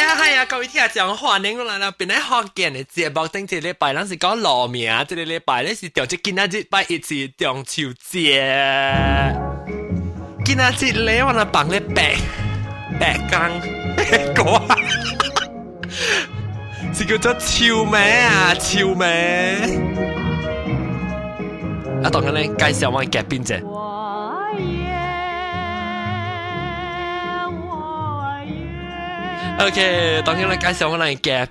啊，各位聽眾，歡迎來到邊啲學見嘅節目。頂一禮拜，咱是講路名，這個禮拜咧是調節今仔日拜一是中秋節。今仔日咧，我哋放咧白光歌，是叫做秋梅啊，秋梅。啊，當然咧，介紹我嘅嘉賓啫。OK， 當然啦，介紹我哋嘉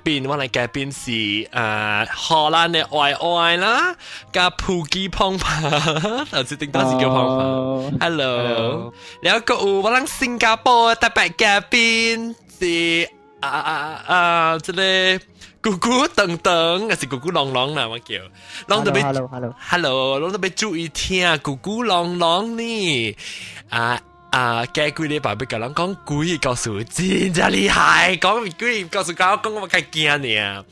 賓是荷蘭嘅愛啦，加普基胖胖，頭先頂多是叫胖胖。Hello， แล้วก็我哋新加坡特別嘉賓是這裡姑姑等等，還是姑姑朗朗啦，我叫。Hello， 攏特別注意聽姑姑朗朗呢，過幾禮拜要甲人講鬼故事真正厲害，講鬼故事講我較驚呢。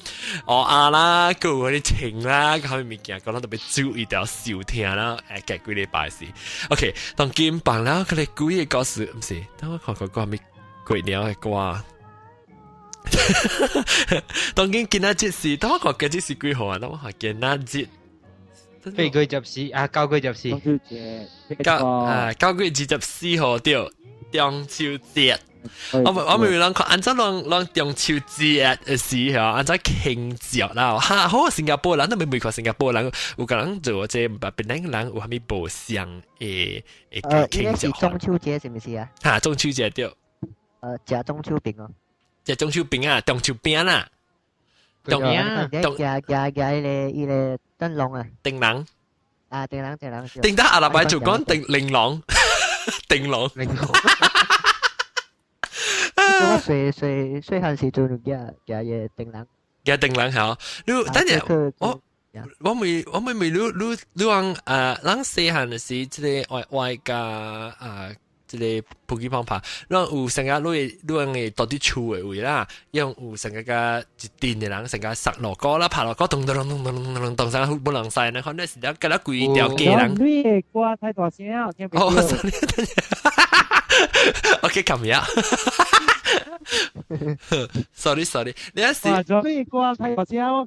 啦，佢有啲情啦，嗰啲物件，講得特別注意到收聽啦。過幾禮拜是 ，OK， 當今放了佢哋鬼故事，唔是，等我看看咩鬼鳥嘅歌。當今今仔日是，等我看今日是幾號啊？等我看今仔日。飛機入市啊，9月入市。9月24號對，中秋節。我咪諗看，按照啷中秋節嘅時候，按照慶祝啦。哈，好新加坡人都未看新加坡人，有個人做這邊啲人有蝦米無相嘅慶祝。中秋節是唔是啊？嚇，中秋節對。食中秋餅哦。食中秋餅啊，中秋餅啊。伊個燈籠啊，燈籠啊，燈籠，燈得阿拉伯就講燈籠，燈籠。我細漢時做嘅燈籠，嘅燈籠好。你等陣我咪你講咱細漢嘅時，即個外加即個普吉胖胖，咱有成個你嘅到啲厝嘅位啦，用有成個一定嘅人成個塞落歌啦，爬落歌，咚上本能曬呢，可能是得嗰啲幾條街人。你嘅歌太大聲啊，聽唔到。OK， come here。sorry， 你一時。你嘅歌太大聲，我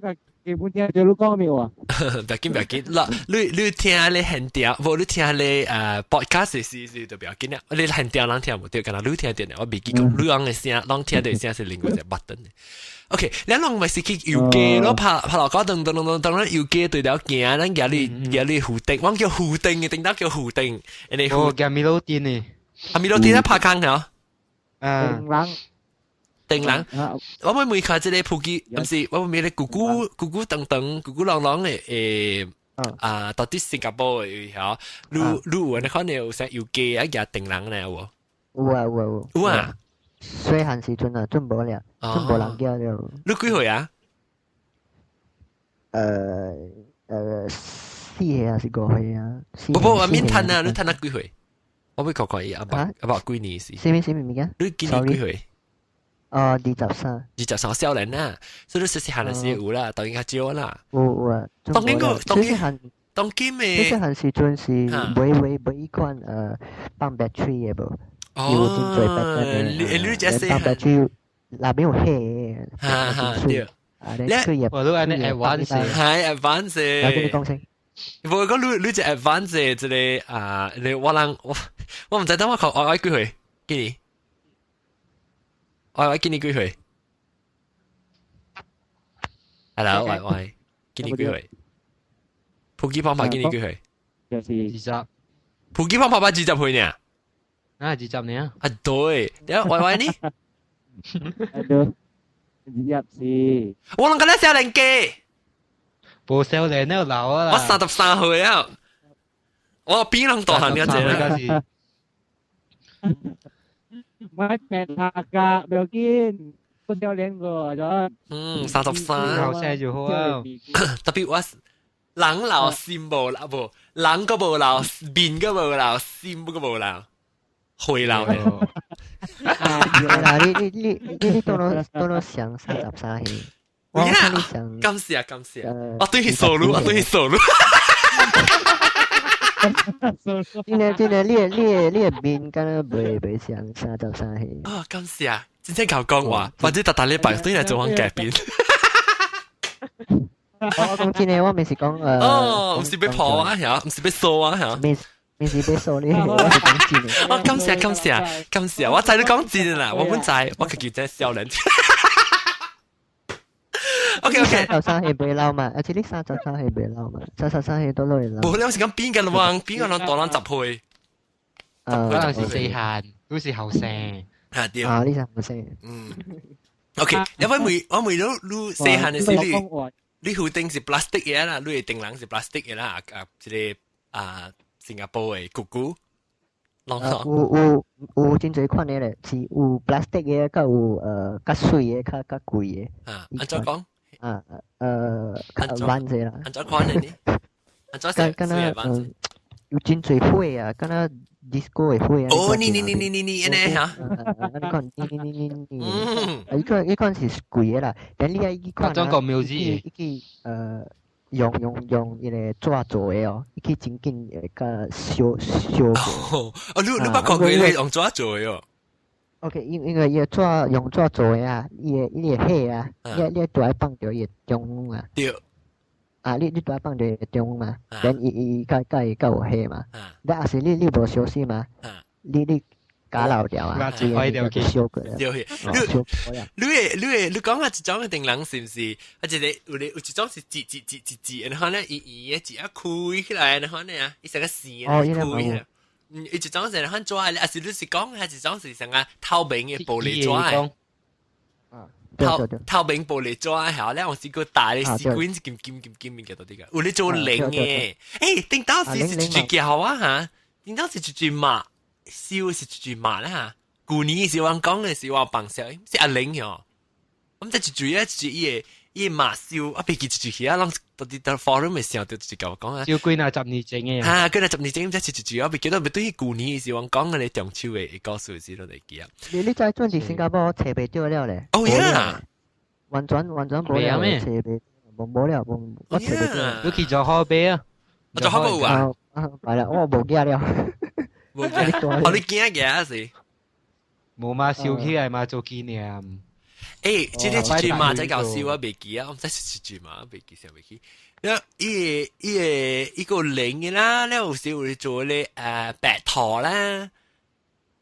基本聽到你講咩話？不要緊啦，你聽你現調，無你聽你podcast 是就不要緊啦。你現調人聽唔到，咁啊你聽到呢，我未記講你講嘅聲，人聽到聲是另外一個 button。OK，你攏咪是去遊街咯，爬落高噔，遊街對了行，咱家裡湖頂，我叫湖頂嘅，頂到叫湖頂。哦，叫米路店呢？米路店咧拍坑係燈籠，我咪看這個普吉，唔是，我咪咧姑姑等，姑姑朗朗嘅到底新加坡嘅嚇，你有你可能有想遊街一日燈籠咧喎？有啊！細漢時陣啊，真無了，真無人叫了。你幾歲啊？4歲啊，是5歲啊？不，我面睇啊，你睇幾歲？我會看伊阿爸幾年時？什麼物件？你今年幾歲？23少年啊，所以你細漢嘅時有啦，當然較少啦。有啊，當今嘅細漢時陣是買一款放 battery 嘅無？有真濟 battery 嘅，放 battery 那邊有黑嘅，對。我都安尼 advance， 係 advance。我跟你講聲。不過講你只 advance 即係你我唔知等我講我幾歲？幾年？我今年幾歲 ？Hello， 喂，今年幾歲？普吉胖胖今年幾歲？就是20。普吉胖胖20歲呢？啊，20年啊，對，喂呢？入市。我諗緊你少年嘅。冇少年都老啊啦。我33歲啊，我比人大漢嘅啫。買平下價，唔要緊，都少年個咗。33。後生就好啊。特別我人老心無老無，人個無老，面個無老，心個無老，會老嘅。你多多想33歲。感謝。我對佢數路。真係，你嘅面敢若袂像33歲。感謝。真正搞講話，或者特禮拜對嚟做緊改變。我講真嘅，我咪是講哦，唔是被破啊，嚇，唔是被掃啊，嚇。咪是被掃呢？我是講真嘅。哦，感謝，我知你講真啦，我本知，我佢叫真少年。OK， 就生係被撈嘛，而且呢三就生係被撈嘛，就生係都攞嚟撈。冇，你有時講邊個人當人10倍？嗰陣時四限，都是後生。嚇對。啊，呢隻後生。OK，因為我每到你四限嘅時，你好定是 plastic 嘢啦，你定人是 plastic 嘢啦，即係新加坡嘅姑姑。有真濟款嘅咧，是有 plastic 嘅，甲有較水嘅，較貴嘅。安怎講？彎者啦。安怎款嘅呢？安怎寫？敢若有真濟火啊，敢若 disco 嘅火啊。哦，你安尼嚇？你看，伊款是貴嘅啦，但你伊款中國 music， 伊用迄個紙做嘅哦，伊真緊甲燒。你捌看過伊用紙做嘅哦？OK， 因為伊個紙用紙做嘅啊，伊個火啊，你都愛放着伊個中啊。對。啊，你都愛放着伊個中嘛，等伊甲有火嘛。但係你無小心嘛，你假漏掉啊，只可以掉去燒過。你講下一種嘅定人是唔是？或者有一種是擠，然後咧伊擠一開起來，然後咧啊，伊成個線啊開。一種是然後抓咧，還是你是講係一種是成個透明嘅玻璃抓嘅。透明玻璃抓係咧，我試過大嘅試過金嘅到啲嘅，有你做零嘅。誒，頂當時是住腳啊嚇，頂當時住麻。燒是住麻啦嚇，舊年是話講嘅是話bằng燒，是阿玲哟。咁即係住咧住伊麻燒，啊別記住起啊，啷到啲到 forum 咪時候就直講啊。燒幾那10年整嘅。嚇，幾那10年整即係住啊，別記得咪對於舊年是話講嘅你中秋嘅歌數是都嚟記啊。你在轉去新加坡車袂到了咧？哦呀，完全無了咩？車袂無了，我車袂到。你去咗河邊啊？我做好冇啊？係啦，我無驚了。冇驚，你驚嘅是？冇嘛，燒起來嘛做紀念。誒，即係住嘛真搞笑啊！未記啊，我唔知住嘛，未記先未記。然後一個零嘅啦，然後有時會做咧白駝啦，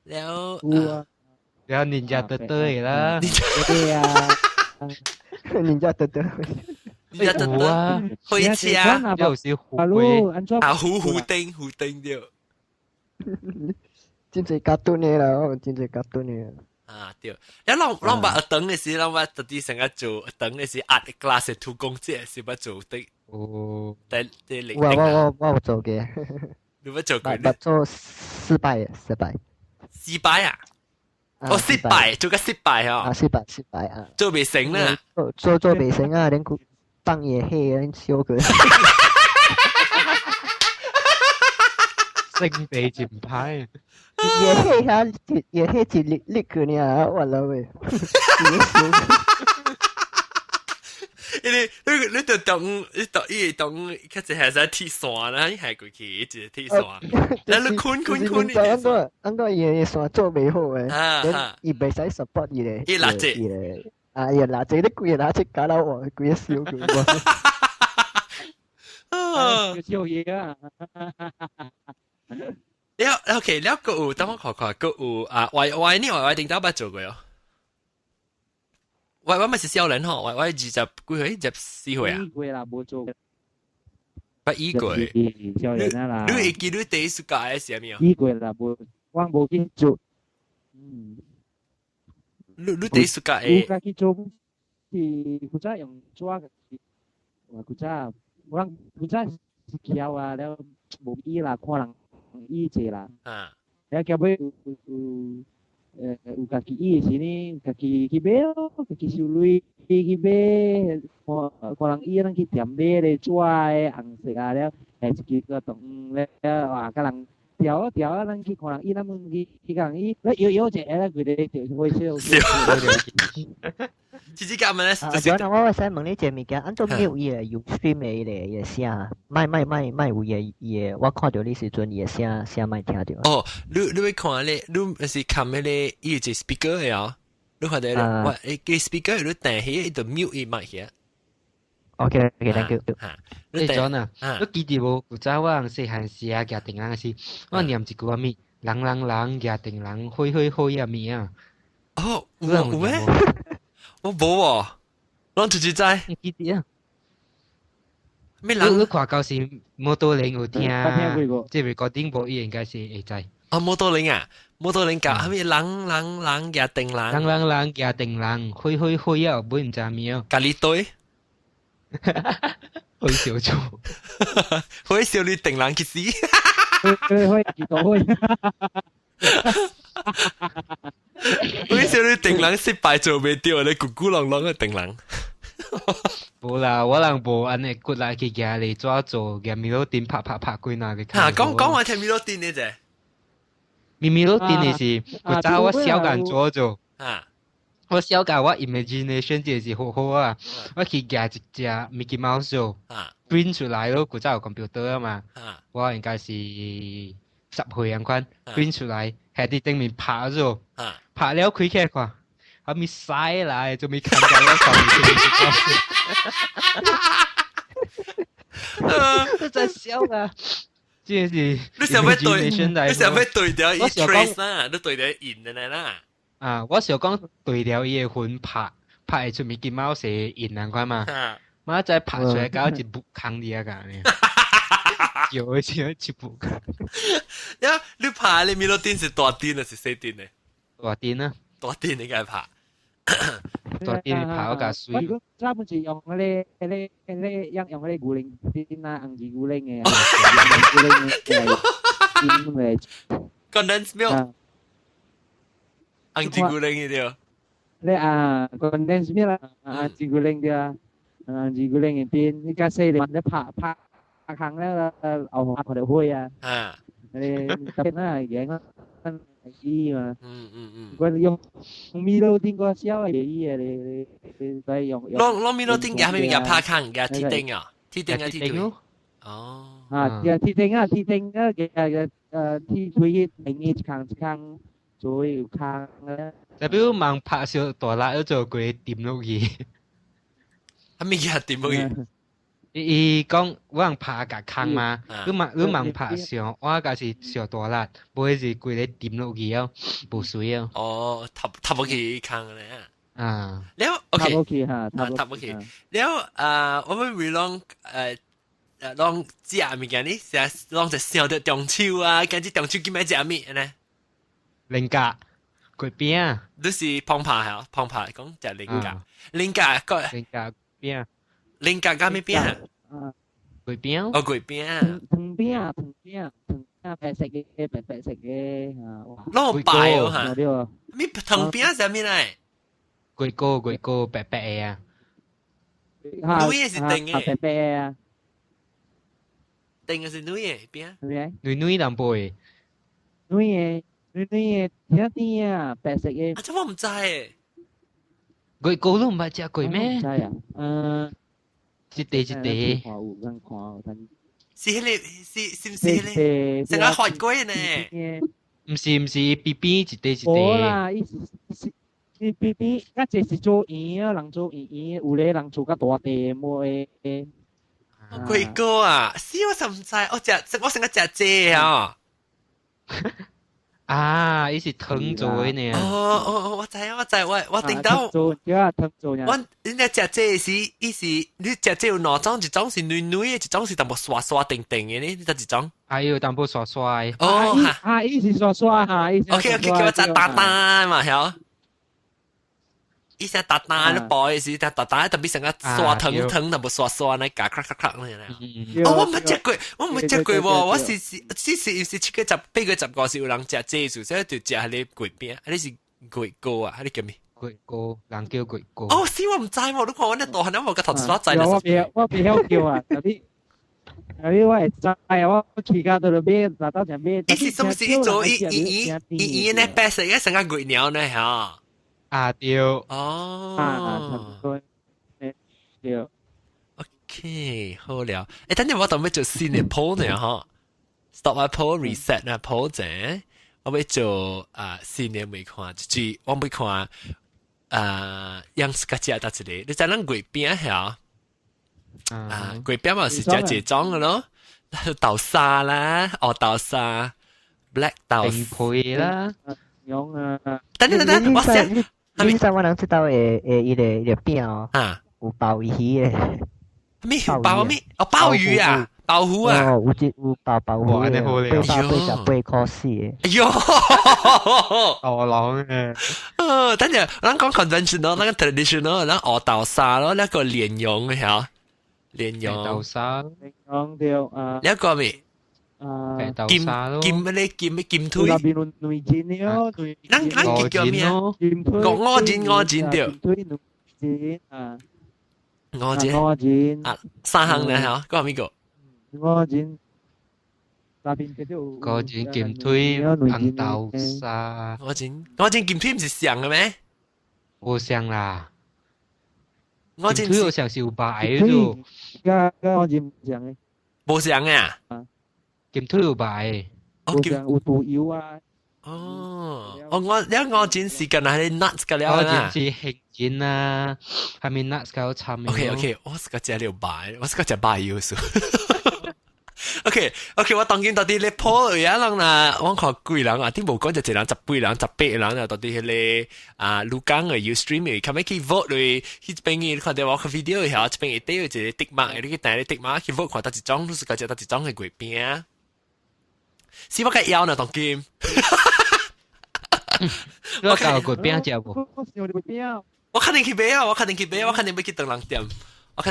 然後年日得對啦，年日得對。有啊，開車啊，有時虎龜啊，虎丁掉。真係卡通嘅啦，真係卡通嘅。啊對，然後啷把等嘅時，啷把特啲成日做等嘅時，art class 嘅土工節是不做的。哦，但零。我做嘅。你不做過？不做失敗。失敗啊！哦，失敗，做個失敗啊！失敗啊！做未成啦。做未成啊！連佢放嘢氣，連燒佢。星地箭牌，也黑一粒佢呢，完了喂！你就當，佢就係在鐵線啦，你係過去一隻鐵線，然後你坤，安個嘢線做未好誒，伊袂使 support 伊咧，伊垃圾，啊伊垃圾，你規個垃圾搞到我，規個燒佢。燒嘢啊！了 OK， 了個有，等我看看，個有啊，Y 呢？Y 定打捌做過喲。Y 咪是少年吼，Y 20幾歲，24歲啊。2歲啦，冇做。不2歲。少年啊啦。你會記你第一暑假係啥物啊？2歲啦，冇，我冇見做。你第一暑假係？我去做是負責用抓嘅，話負責，我負責橋啊，แล้ว冇醫啦，可能。醫者啦，แล้วแกไปอุกากิอีสินี่กากิกิเบลกากิชิลุยกิเบพอลังอีนั่งคิดเตรียมเบ้เลยช่วยอังเสียแล้วแต่สกิก็ต้องแล้วกำลังเดี๋ยวนั่งคิดพอลังอีนั่งมึงคิดกำลังอีแล้วเยอะๆเจ๊แล้ว佢哋เดี๋ยว會笑。自己夾問咧，我使問你一個物件，按怎翕伊個 Ustream 個伊個聲，賣有伊個，我看到你時陣伊個聲賣聽到。哦，你會看咧，你是看迄個伊個 speaker 個啊，你看到我嘅 speaker 你定起一度 mute 一麥嘅。OK，thank you。你John啊，你記住無？古早我人細漢時啊，家庭人時，我念一句話咪，人家庭人開啊咪啊。哦，有咩？我冇喎，我直接知。你記住啊？咩人？你看到是摩多靈有聽，即係recording部應該是會知。哦，摩多靈啊，摩多靈教係咪人家庭人？人家庭人開啊，唔知咩啊？咖喱堆。開小做，開小你定人去死，開幾多開？開小你定人失敗做未掉，你咕咕啷啷嘅定人。冇啦，我人無安尼骨來去夾嚟抓做，夾米羅丁拍幾那嘅。嚇，講我聽米羅丁嘅啫。米羅丁嘅是，古早我小間做做。啊。我小教我 imagination 就是好好啊！我去夾一隻 Mickey Mouse print 出來咯，古早有 computer 啊嘛，我應該是10歲咁款 print 出來，喺啲頂面拍咗，拍了開起來看，還沒曬來，就沒看到我上面。我在笑啊！即係你想要對掉一 trace 啊？你對掉印嘅啦。啊！我想講對了伊個魂拍會出面見貓蛇印人款嘛，媽再拍出來搞一部坑啲啊㗎呢，有一部坑。呀，你拍你米羅丁是大丁還是細丁呢？大丁啊，大丁你該拍。大丁你拍我架水。如果差唔多用嗰啲用嗰啲古靈啲啊，紅字古靈嘅，古靈嘅，condensed milk。ang jiguling itu. Le condensed milk ang jiguling dia. Ang jiguling itu ni kasi le phá khang đó ở họ đều hôi à. Tapi na vậy nó gì mà. Còn dùng Milo tin có xéo vậy để phải dùng. Long Milo tin cái hay phá khang cái thi tinh à? Thi tinh à thi tinh. Thi tinh á thi thuy hình khang rồi khang á. 代表盲拍小大辣做佢點落去。係咪叫點落去？伊講我人拍架坑嘛，你盲拍上，我架是小大辣，唔是佢咧點落去啊，冇水啊。哦，ทับ落去坑咧。แล้วโอเคทับ落去嚇，ทับ落去。แล้ว我們會ลอง食物件呢，ลอง就想到中秋啊，跟住中秋叫咩食物呢？菱角、桂餅，都是胖扒嚇，胖扒講就菱角，菱角個菱角餅，菱角加咩餅？桂餅，哦桂餅，藤餅，白色嘅嚇，攞白哦嚇，咩藤餅係咩嚟？桂糕白嘅啊，女嘅是定嘅，白啊，定嘅是女嘅餅，女淡薄嘅，女嘅甜啊，白色嘅。啊，真我唔知誒。桂糕都唔係食桂咩？唔知啊，一地。是迄個是唔是迄個？成個學過呢？唔是邊一地。冇啦，伊邊，嗰隻是做圓啊，人做圓，有咧人做個大地冇誒。桂糕啊，死我就唔知，我成個食蔗啊。啊，伊是糖做嘅呢。我知，我聽到。糖做呀。我你食蔗時，伊是你食蔗有兩種，一種是軟嘅，一種是淡薄刷刷定定嘅呢，你得一種。還有淡薄刷刷嘅。哦，伊是刷刷嚇。OK，叫我食蛋蛋嘛，係。伊食蛋蛋，你包嘅時，蛋蛋特別成個刷糖淡薄刷刷呢，夾咔呢。我唔食過喎，我是七個十8個10個是有人食蔗樹，所以就食係你桂餅，你是桂糕啊，你叫咩？桂糕，人叫桂糕。哦，是我唔知喎，你看我呢大漢我個頭刷仔。我未曉叫啊，有啲我係知，我去到度買，拿到就買。伊是什麼是做伊呢白色嘅成個桂鳥呢嚇？啊對。哦。對。OK， 好了。等陣我當要做新嘅 poll 呢嚇 ，stop 下 poll reset 下 poll 啫。我要做新嘅未看，就是我要看 yang suka 食到一个，你知咱月饼係月餅嘛是食這種嘅咯，豆沙啦，豆沙 ，black 豆皮啦，等，我想，你知我能知道伊個餅哦，有鮑魚嘅，咩鮑咩？鮑魚啊！鮑魚啊！有鮑魚，88塊四嘅。哎呦，大郎嘅。等陣，咱講 conventional，咱講 traditional，咱學豆沙咯，一個蓮蓉嘅嚇，蓮蓉。豆沙。蓮蓉條一個咩？豆沙咯。劍推。內煎咯，咱叫咩啊？鵝煎對。鵝煎啊，三行咧嚇，嗰個邊個？鵝煎，那邊叫做鵝煎劍推紅豆沙。鵝煎劍推唔是上嘅咩？冇上啦。鵝煎劍推好像是有白嘅啫。鵝煎唔上嘅。冇上啊？劍推有白。冇上有豆油啊。鵝煎是跟那啲 nuts 嘅了啦。鵝煎是杏煎啊，下面 nuts 夠參嘅。OK， 我是個食了白，我是個食白油素。OK， 我當見到啲你破嚟啊，人啦，我看幾人啊，啲無講就一人10人、18人啊，到啲迄個錄講嘅 Ustream 嘅，咁樣去 vote 嚟，迄邊嘅看到我個 video 後，這邊一堆有一個 tick mark，你去帶你 tick mark 去 vote 看到一種，都是個食到一種嘅月餅。是我個腰呢，當見。我搞月餅食無？我肯定去買啊！我肯定要去長人店，我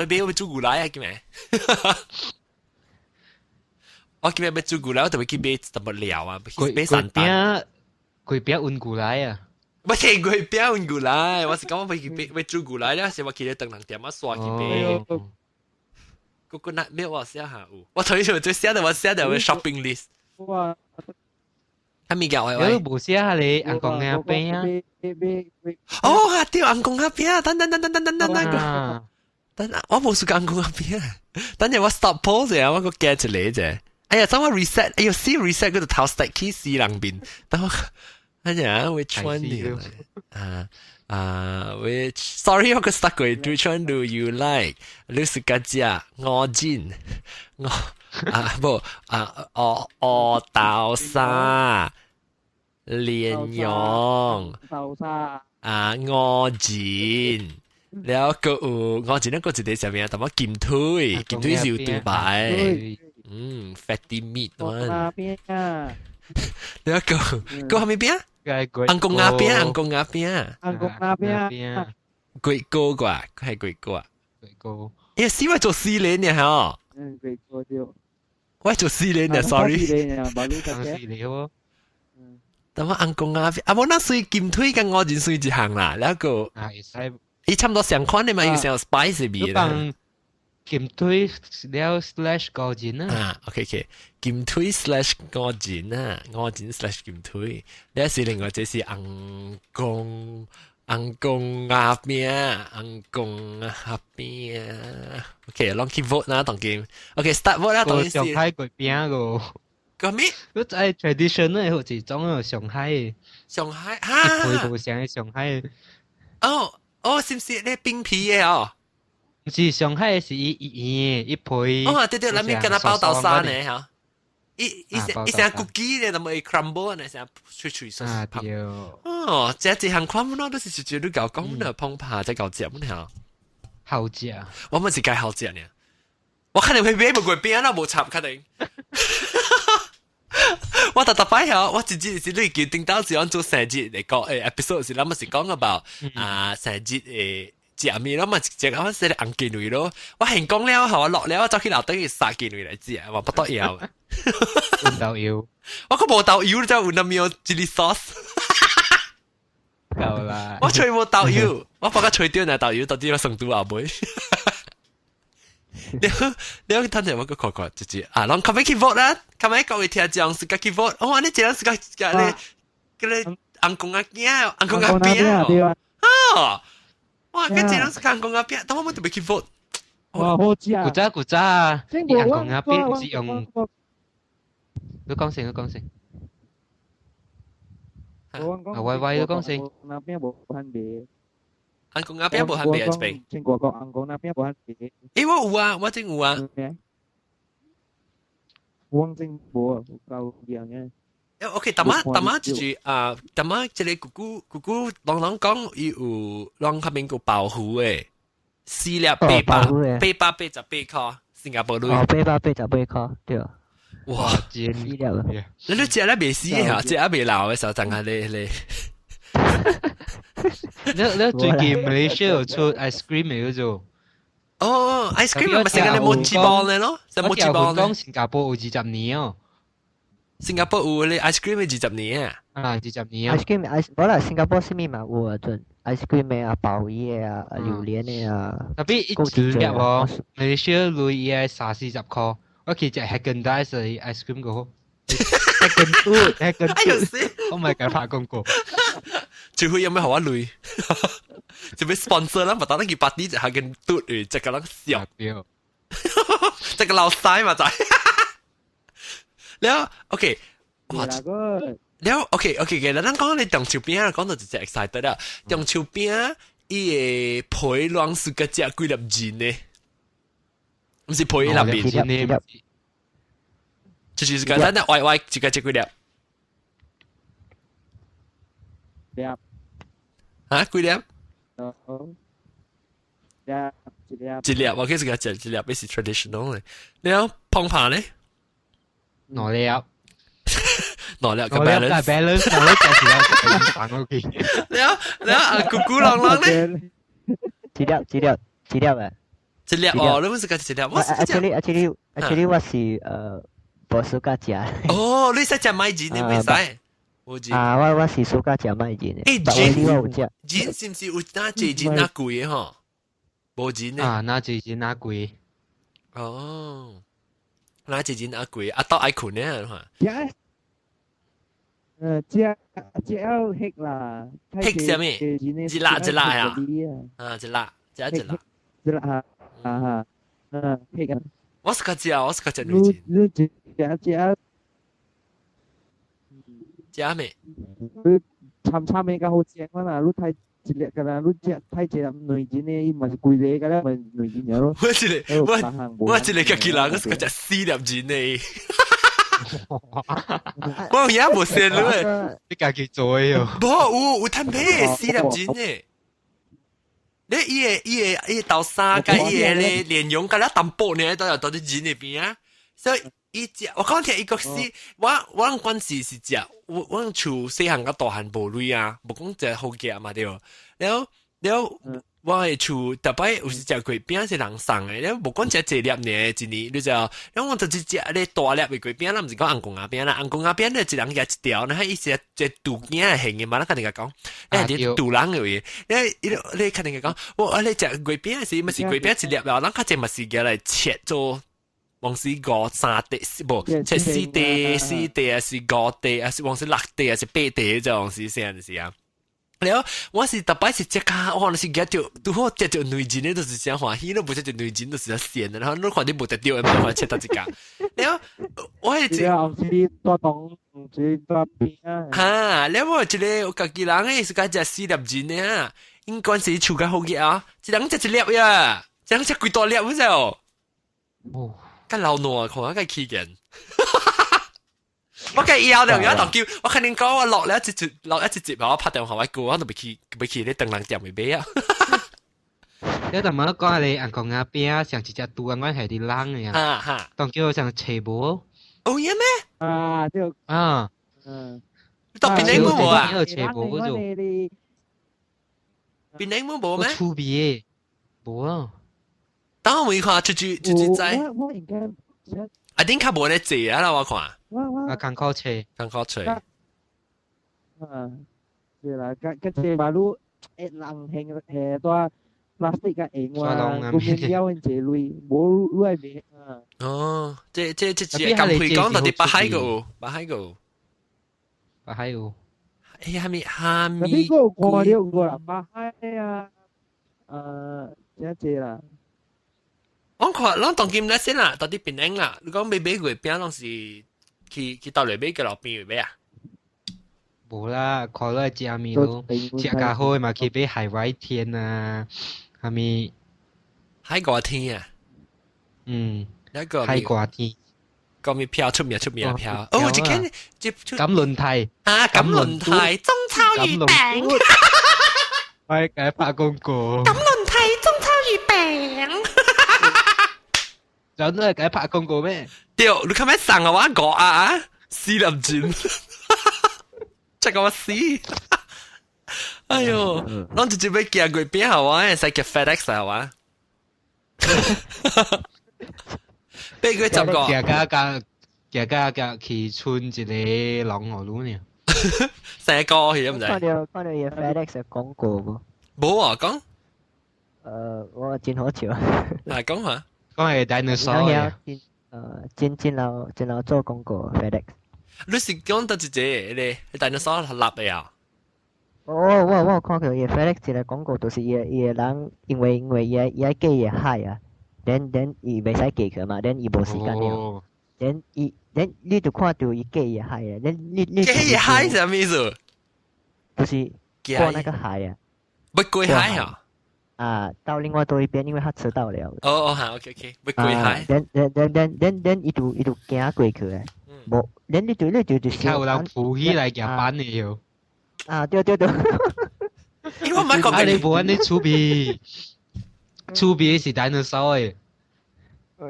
買要煮牛奶啊，叫咩？我叫咩要煮牛奶，我就要去買什麼料啊？買散蛋。月餅換牛奶啊！我係月餅換牛奶，我是講我要煮牛奶咧，是我去咧長人店，我刷去買。coconut milk 我寫下有，我同你說最寫的我寫的我 shopping list。咪叫我有冇寫下你紅公鴨餅啊？哦，對，紅公鴨餅，等，我冇試過紅公鴨餅，等陣我 stop pause 啊，我個 get 嚟啫。哎呀，等我 reset，哎呀，先 reset 嗰度頭 stack key 四兩邊，等我，哎呀 ，which one do you like？which sorry 我個 stuck 過 ，which one do you like？ 你試過食鵝煎，豆沙。蓮蓉鵝煎，แล้วก็鵝煎嗰個係咩啊？但係劍推是要對白，fatty meat 喎。แล้วก็係咩邊啊？紅公鴨邊，鬼哥啩，佢係鬼哥啊。誒，是我做4年嘅嗬。鬼哥就。我做4年嘅 ，sorry。但我紅公鴨，我那水劍推跟鵝煎水一行啦，แล้วก็伊差唔多相款嘅嘛，有成 spice 味啦。劍推了 slash 鵝煎啊，OK， 劍推 slash 鵝煎啊，鵝煎 slash 劍推，呢是另外這是紅公鴨餅，OK， 去 vote 啦，當劍 ，OK，start vote 啦，當然是。上海月餅個。個咩？嗰隻 traditional 好似種個上海嚇，一倍上上海。是唔是咧冰皮嘅哦？唔是上海是一倍。對，裏面跟它包豆沙呢嚇。一成 cookie 咧，咁咪 crumble 呢，成脆鬆。啊對。這行款咯，都是絕對夠講的澎湃，即夠食乜嘢？好食。我咪是計好食呢。我肯定會買無月餅啦，無插肯定。我特擺下，我直接是你叫頂到是按做成節嚟講episode 是諗乜是講 about 成節食面咯嘛，直接我寫啲紅件類咯。我係講了後，我落了，我走去樓底去殺件類嚟食，話不得要。換豆油，我個冇豆油就換到面 chili sauce。夠啦。我吹冇豆油，我把個吹掉那豆油，到底我成都阿妹。你睇下我個確確直接啊，讓佢哋去 vote 啦，佢哋各位聽眾是個去 vote，哦，你這樣是個嗰紅公鴨餅啊，哇，跟這樣是紅公鴨餅，但我冇特別去 vote，哇，好食啊！古早，啲紅公鴨餅是用，你講先。歪歪都講先。那邊冇分別。韓國那邊冇分別啊，邊？中國韓國那邊冇分別。誒，我有啊，我真有啊。我真冇啊，夠樣嘅。OK，大媽就是大媽即係姑姑啷講，伊有啷下面個保護誒，4粒888塊，新加坡鐳。888塊，對。哇，真4粒啊！你都食咧未死嘅嚇，食啊未老嘅時候，淨係你。你最近 Malaysia 有出 ice cream 嚟嘅啫。哦 ，ice cream 咪成日你冇紙棒咧咯，成冇紙棒。講新加坡有20年哦。新加坡有你 ice cream 20年啊？啊，20年啊。ice cream冇啦，新加坡是咪嘛有啊？陣 ice cream 嘅啊，鮑魚啊，榴蓮嘅啊。tapi 一粒哦，Malaysia 鐳嘢30-40塊，我其實係更大嘅 ice cream 個。Oh my god， 拍廣告。最會有咩好啊鐳？就俾 sponsor 啦，咪打得件8啲就係件嘟嚟，只個人笑。只個老細嘛就係。แล้วโอเคแล้วโอเค嘅，咱講你中秋餅啊，講到就 excited 啦。中秋餅伊個皮亂是個只幾粒錢呢？唔是皮粒邊，就是個咱的歪歪一個只幾粒。啊？幾粒？一粒，我其實個只一粒，係是 traditional 嘅。แล้ว碰棒呢？攞粒，攞粒個 balance，攞粒就係有反嗰件。แล้ว姑姑啷啷呢？一粒啊！一粒哦，你唔是個一粒，我是actually 我是無暑假食。哦，你使食麥錢，你唔使。啊，我是暑假食麥錢嘅。錢是唔是有哪幾錢哪貴嘅嗬？冇錢呢？啊，哪幾錢哪貴？哦。哪一錢阿貴？阿到愛困呢嚇？只有吃啦，吃什麼？一辣呀！啊，一辣嚇吃啊！我是個食女錢。你只咩？你參咩個好正啦！你太一粒㗎啦，你只太一粒女錢呢，伊嘛是貴啲㗎啦，咪女錢有咯。我一個吉人，我是個食4粒錢呢。我而家冇食咯，你家己做嘅哟。冇有攤咩4粒錢呢？你伊個豆沙加伊個咧蓮蓉加咧淡薄呢，都有到啲錢入邊啊，所以。伊只我講聽伊個是，我關係是只，我厝細漢甲大漢無類啊，無講只好夾嘛對。แล้ว我嘅厝特別有時食粿餅是人送嘅，แล้ว無講只一粒呢一年，你就，แล้ว我就只咧大粒嘅粿餅啦，唔是講紅公鴨餅啦，紅公鴨餅咧一人夾一條，然後伊是一杜件形嘅嘛，咱肯定講，你係杜人嘅嘢，你肯定講，我你食粿餅是咪是粿餅一粒啦，咱較只咪是夾嚟切做。往時5、3地，不，即4地、4地啊，是5地啊，是往時6地啊，是8地就往時先是啊。แล้ว我是特別是只卡，我是夾條，拄好夾條女錢呢，就是想歡喜，都唔只條女錢，就是鹹的，然後你看你冇得掉，咪話切到一個。แล้ว我係只，多動，只多邊啊。嚇，แล้ว我一個我家己人誒，是夾只4粒錢呢啊，應該是厝較好嘅啊，一人食一粒呀，一人食幾多粒唔知哦。哦。個老挪看個起見，我計要了，而家就叫我肯定講我落一節，我拍電話我講，我都未去你等人店未買啊。你同我講你銀行那邊上一隻杜安關係啲冷嘅呀，哈，當叫我上斜波。哦嘢咩？啊，就啊，到邊你冇啊？斜波嗰種，邊你冇咩？出邊冇啊。當我看出去在，I think 較無咧坐啊啦，我看。我艱苦車，係啦，個車馬路人行多 plastic 嘅型話，個面有人坐累，冇累咩啊？哦，即咁佢講到啲巴海個。哎呀，哈密。呢個過了過啦，巴海啊，即啦。我看，咱當今咧先啦，到啲變靚啦。你講買粿餅，攏是去到嚟買嘅路邊買啊？冇啦，看到食面咯，食較好嘛，去俾海外天啊，係咪？海外天啊，一個海外天，個咪飄出名飄，哦，一間錦麟梯啊，錦麟梯中秋月餅，係嘅拍廣告，錦麟梯中秋月餅，真係嘅拍廣告咩？屌，你咁樣สั่ง我講啊，4粒錢。即係我死，哎呦，咱直接要寄月餅好啊，使寄 FedEx 好啊，俾佢10個，寄家去村一個朗河路呢，成個去唔使。看到嘢 FedEx 嘅廣告冇？冇啊，講。我真好笑。係講下。講係 dinosaur 嘅。真老做廣告 FedEx。你是講到一個你 dinosaur 立嘅啊？我看到伊 FedEx 一個廣告，就是伊人因為伊寄伊海啊，then 伊袂使寄去嘛，then 伊無時間了，then 你就看到伊寄伊海啊，then 你寄伊海是什麼意思？就是過那個海啊。不過海啊？啊，到另外多一邊，因為他遲到了。好 ，OK， 不過海。then 伊就行過去啊。冇，你就有人扶起來夾板嘅要。啊，對。因為唔係講你冇揾啲儲備是 dinosaur 嘅。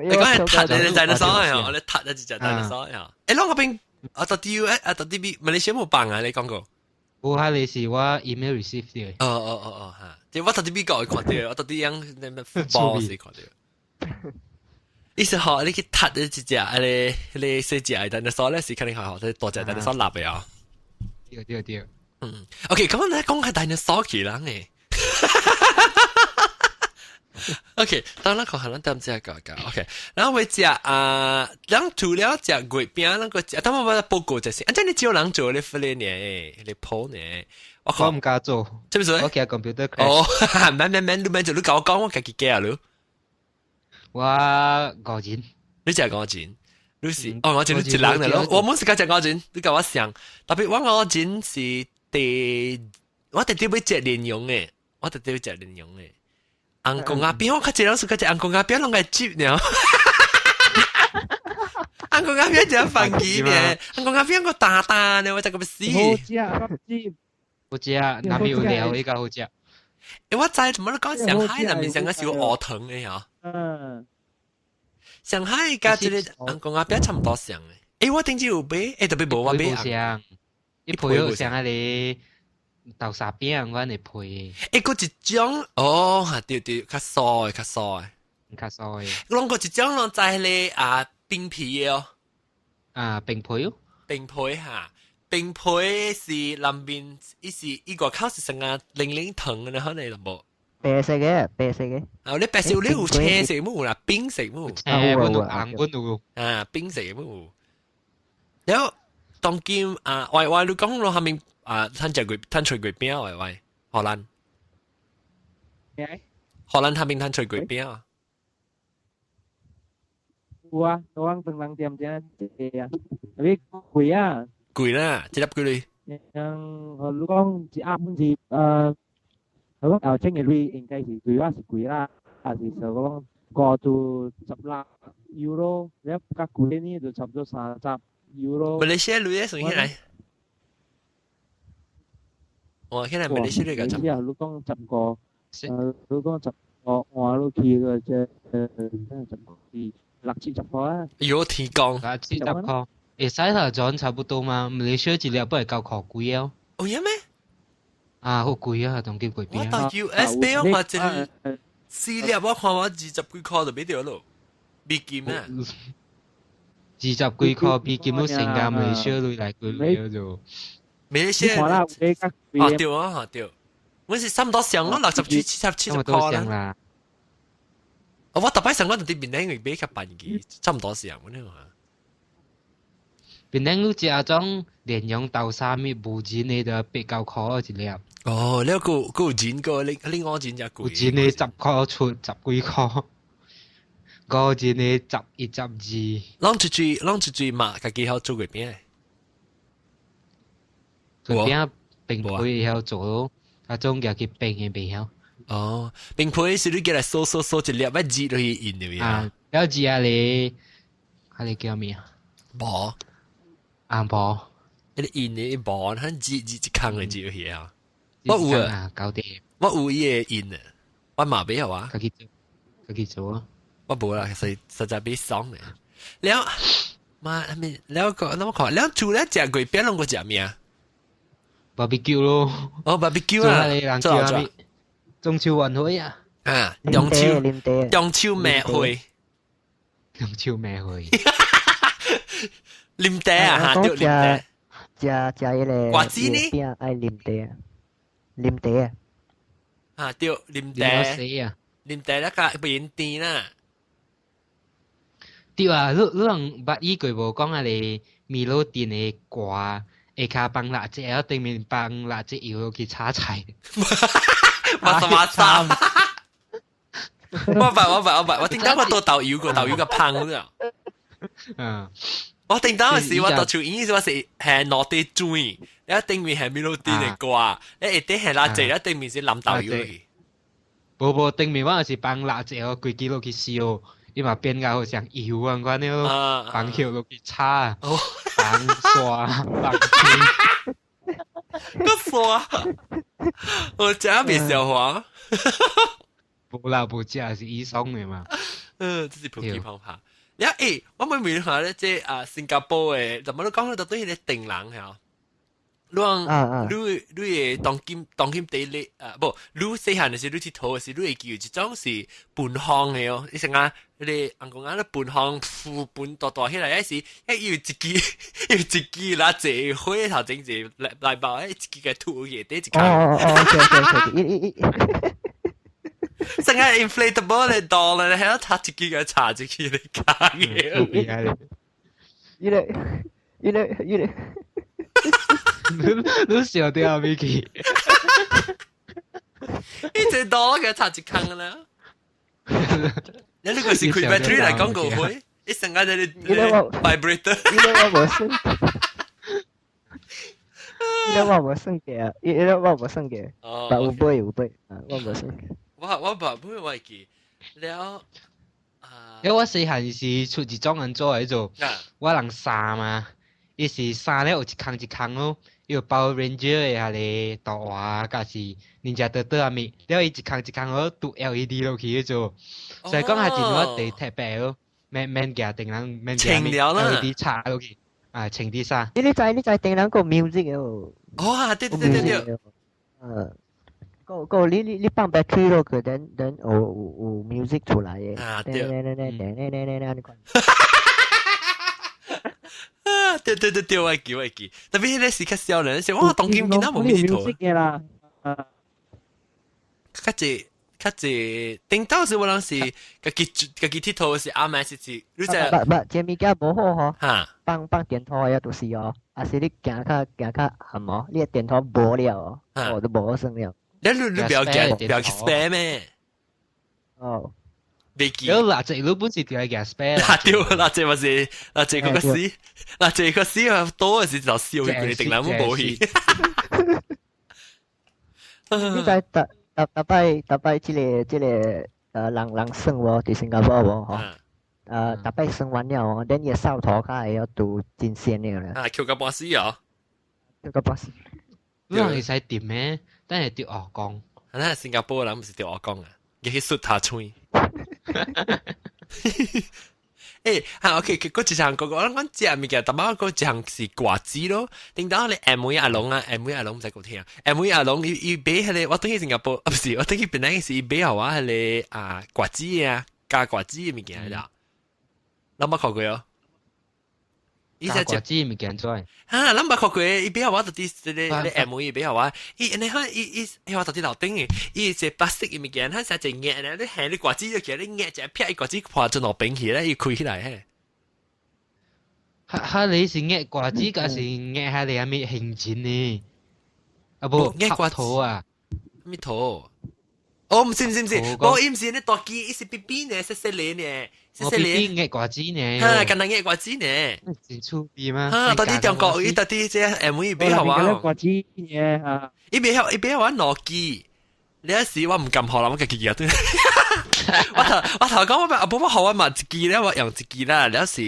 你講係塔你 dinosaur 係我哋塔一隻 dinosaur 係。誒，攞個邊我到啲馬來西亞冇辦啊？你講過？冇係你是我 email receive 嘅。嚇！即係我到啲邊個會看到？我到啲樣咩 football 時看到。意思學你去踢一隻你四隻係 dinosaur 咧，是肯定係學多隻 dinosaur 立嘅啊。對。OK，咁咧講係 dinosaur 嘅啦嘅。OK，當然可能咱只個 OK， 然後會食咱除了食月餅，咱個食，當我報告就是，即係你只有人做你訓練呢，你鋪呢。我唔敢做，係咪先？我驚 computer crash。哦，慢，你教我講，我自己驚啊！我5錢，你就係5錢，你是我錢你一人嚟咯。我冇時間食5錢，你教我想，特別我5錢是我特別要食蓮蓉嘅，紅公鴨邊我較濟人食較隻紅公鴨邊攏個接呢，紅公鴨邊就飯機呢，紅公鴨邊個大呢，我就咁死。好食，南面有料呢個好食。我知做乜都講上海南面上個小鵝藤嘅嗬。上海加這裡紅公鴨邊差唔多上嘅。我頂住有買，特別冇我買啊。一配好像嗰啲豆沙餅我嚟配。嗰一種對，較酥嘅。攏個一種攏在咧冰皮嘅哦。冰皮哦。冰皮嚇。冰皮是南面，伊個口是成個零糖嘅，可能就冇。白色嘅。你白色你有青色冇啦，冰色冇。冰色冇。然後當今喂，你講落下面攤除月餅喂，荷蘭下面攤除月餅啊。有啊，我等人點啫，tapi貴啊。貴啦，一粒幾鐳？如講一盒本是如講青嘅鐳應該是貴啦，還是講過到10 euro，你一較貴呢就差唔多30 euro。馬來西亞鐳算起來，起來馬來西亞鐳個差。如講10個，如講10個，我都去個即係10個是60-70個啊。有提供60-70個。會使頭賺差不多嘛，馬來西亞一粒不係夠靠貴啊。有咩？好貴啊，當叫貴邊。我到 US 買我話真4粒，我看我20幾塊就買掉咯，美金啊。20幾塊美金都成價馬來西亞鐳來貴咗。馬來西亞對，我是差唔多上咯，60幾70塊啦。我特別上我哋啲面咧，買較便宜，差唔多上嗰啲嘛。邊啲都食種蓮蓉豆沙米無錢你就8-9塊一粒。你個有錢個，你5錢就貴。有錢你10塊出10幾塊，5錢你11、12。啷出去嘛？家己好做月餅。順便冰皮要做，啊種叫佢冰嘅未曉。哦，冰皮是你叫嚟掃一粒，乜字都可以印入面啊。有字啊你叫咩啊？薄。薄。一印嘅薄，佢字一坑嘅字入去啊。我有啊，搞掂。我有伊嘅印啊，我嘛未有啊。佢去做啊。我冇啦，實在俾爽嘅。แล้วมาแล้วก็น้ำขอแล้วจูแล้วจากก๋วยเตี๋ยวลงก็จาก咩啊 ？barbecue 咯。哦 ，barbecue 啊，做咩？中秋晚會啊。啊，中秋晚會。中秋晚會。啉茶啊，嚇，對啉茶。食迄個瓜子呢？邊愛啉茶，啉茶啊。啊，對，啉茶。啉茶แล้วก็เป็นตีน่ะ。對啊，你人捌伊過無講啊？你米露店嘅歌，下骹放辣椒，頂面放辣椒油去炒菜。馬三。我白，我頂到我做豆油個香咗。嗯。我頂到時我到處演時我是係落啲水，然後頂面係米露店嘅歌，你一啲係辣椒，然後頂面是淋豆油去。無頂面我是放辣椒，規支落去燒。因為變到好像油啊，關了放油落去炒，放刷，放青。個刷，我真係笑話。無啦，無食是醫生嘅嘛。這是普及方法。然後我咪問下咧，即係新加坡嘅，怎麼都講到對迄個定人係。你會當今地咧不，你細漢嘅時，你去淘嘅時，你會叫一種是半行嘅哦。你成啊，你人講啊，你半行副半大起來，一時要一支啦，隻花頭整隻來包，一支嘅土嘢啲一間。成啊 inflatable 嘅當咧，喺度插一支嘅插一支嘅假嘅。依個。你笑掉啊 ，Vicky！ 呢隻多嘅插一坑噶啦。你呢個是佢 battery 嚟講個會，一陣間你 vibrator。依個我冇算嘅，依個我冇算嘅。但有杯，我冇算嘅。我白杯我記了。因為我細漢是出一種人做嚟做，我人衫嘛，伊是衫咧有一坑咯。有包 Ranger 嘅下咧圖畫，甲是Ninja Turtle啊咪，了伊一坑我讀 LED 落去做，所以講係真我哋特別咯，免夾定人免夾 LED 插落去，啊清啲衫。你知定人個 music 嘅哦，對，個你放 battery 落去，等有 music 出來嘅。啊對。對，我記。特別咧是較少人，是我當今見到冇咩圖。嘅啦，較濟，頂到時我諗是家己鐵圖是啱啱是，你就唔，這物件無好嗬。嚇。放電圖也都是哦，還是你行較係麼？你電圖無了哦，都無算了。你不要 spam 咩？哦。有辣椒佬本是條係夾 spare，辣椒咪是辣椒嗰個絲，辣椒個絲多嘅時就燒佢哋定兩冇保險。你在特擺即個人生喎，喺新加坡喎，特擺生完了喎，等嘢掃頭卡要讀真鮮嘅啦。啊，橋個巴士啊，橋個巴士。你人係使點咩？但係掉鵝光。嗱，新加坡人唔是掉鵝光啊，佢去捽下吹。OK， 嗰一項我講食物件，但係嗰一項是瓜子咯。頂到你 M.V. 阿龍唔使講聽啊。M.V. 阿龍伊買係我等於新加坡，唔是我等於本來是伊買係話係瓜子啊，加瓜子嘅物件啦。你冇看過哦？加瓜子嘅物件做。你冇看過？伊買係話到底你 M.V. 買係話，你看伊話到底樓頂嘅，伊係白色嘅物件，佢成隻眼咧，你係你瓜子就其實你眼就撇瓜子破咗落冰起咧，要開起來嘿。你是眼瓜子，還是眼下你係咪興錢呢？啊不，眼瓜頭啊，咩頭？哦，唔是，我唔是呢大機，是 BB 呢，細呢，細呢嘅瓜子呢，嚇，近兩嘅瓜子呢，真出味嗎？嚇，到底中國語到底即係M比好啊？瓜子呢嚇，伊比好玩攞機，你一時我唔敢學啦，我嘅機啊都，我頭講我冇乜好玩嘛，一機咧我用一機啦，你一時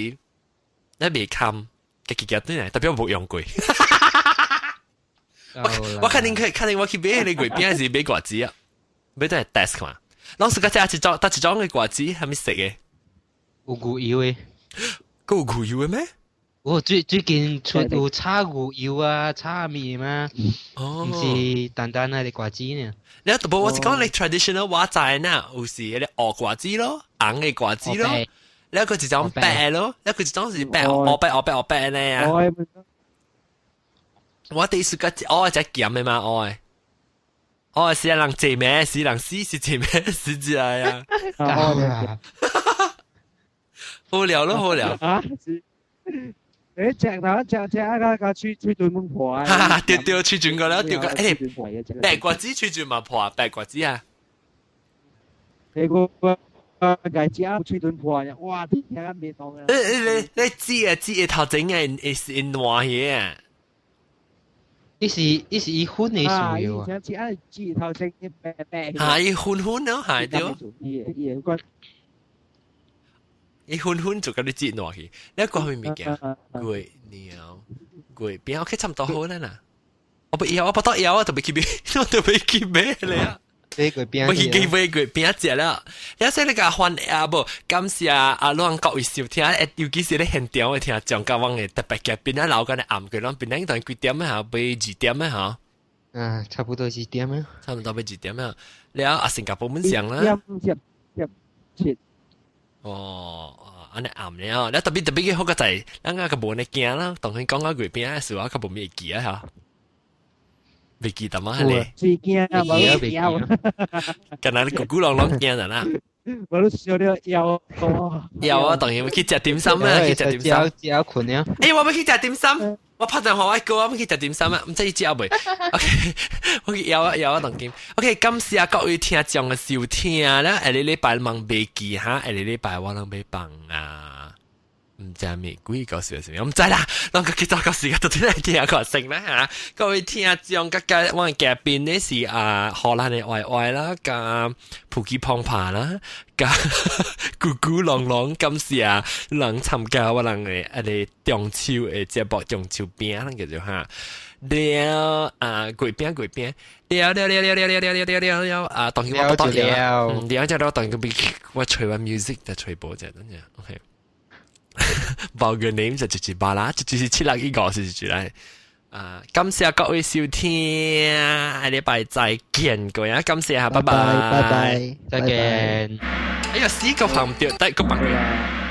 你未冚嘅機啊都係，特別我冇用過。我肯定我去買你貴邊係買瓜子啊，買都係 test 嘛。當時嗰隻一裝嘅瓜子係咪食嘅？有牛油嘅，有牛油嘅咩？我最近出有炒牛油啊，炒麵嘛，唔是單單係啲瓜子呢。你有冇我是講你 traditional 話齋呐，有時啲鵝瓜子咯，硬嘅瓜子咯，你一個就種白咯，一個就種是白鵝咧啊。我第一次個我只鹹嘅嘛，我是人借咩？是人死是借咩？是之類啊！好聊咯，好聊啊！你隻個吹轉滿破啊！哈，掉吹轉個啦，掉個誒白瓜子吹轉嘛破啊，白瓜子啊！你個介隻吹轉破啊！哇！啲嘢未當啊！你知頭整嘅係暖嘢啊！呢是伊薰嘅樹苗啊！係薰咯，係對。伊薰就咁你節落去，你一個係咪嘅？攰鳥，攰邊我 K 差唔多好啦嗱。我不要，我不得要，我特別去咩你啊？你個邊？我去機會佢邊一隻啦？有時你個換啊不？感謝啊兩各位收聽，尤其是你現場嘅聽張家旺嘅特別嘅，邊啊老幹嘅暗佢啷邊啊當幾點啊？嚇，被幾點啊？嚇？差不多幾點啊？差不多被幾點啊？你啊新加坡門上啦。哦，安尼暗了，你特別嘅好個就係，咱個無呢驚啦，同佢講個鬼邊啊，事話佢無咩記啊嚇，未記得嘛你？最驚啊，冇驚，近來咕咕啷啷驚人啦。我都笑到有啊，當然要去食點心啊，去食點心。只困啊！誒，我要去食點心。我拍電話我講，我要去食點心啊，唔知知未 ？OK， 我有啊，當然。OK， 感謝各位聽眾嘅收聽啦，下個禮拜忙未記哈，下個禮拜我諗要放啊，唔知咩鬼搞笑咩，我唔知啦。當個結束個時間到底係幾個成啦嚇？各位聽眾嘅我嘅嘉賓呢是荷蘭嘅YY啦，加普吉胖爬啦。噶咕咕啷啷感謝人參加我人嘅中秋嘅節目中秋餅啦叫做嚇，了鬼餅了啊！當然我不得了，了就當然我吹完 music 就吹播啫，等陣 OK。報個 name 就直接罷啦，就是761是住嚟。感謝各位收聽，下禮拜再見各位啊！感謝下，拜拜，拜拜，再見。哎呀，死個拍唔掉，得個拍。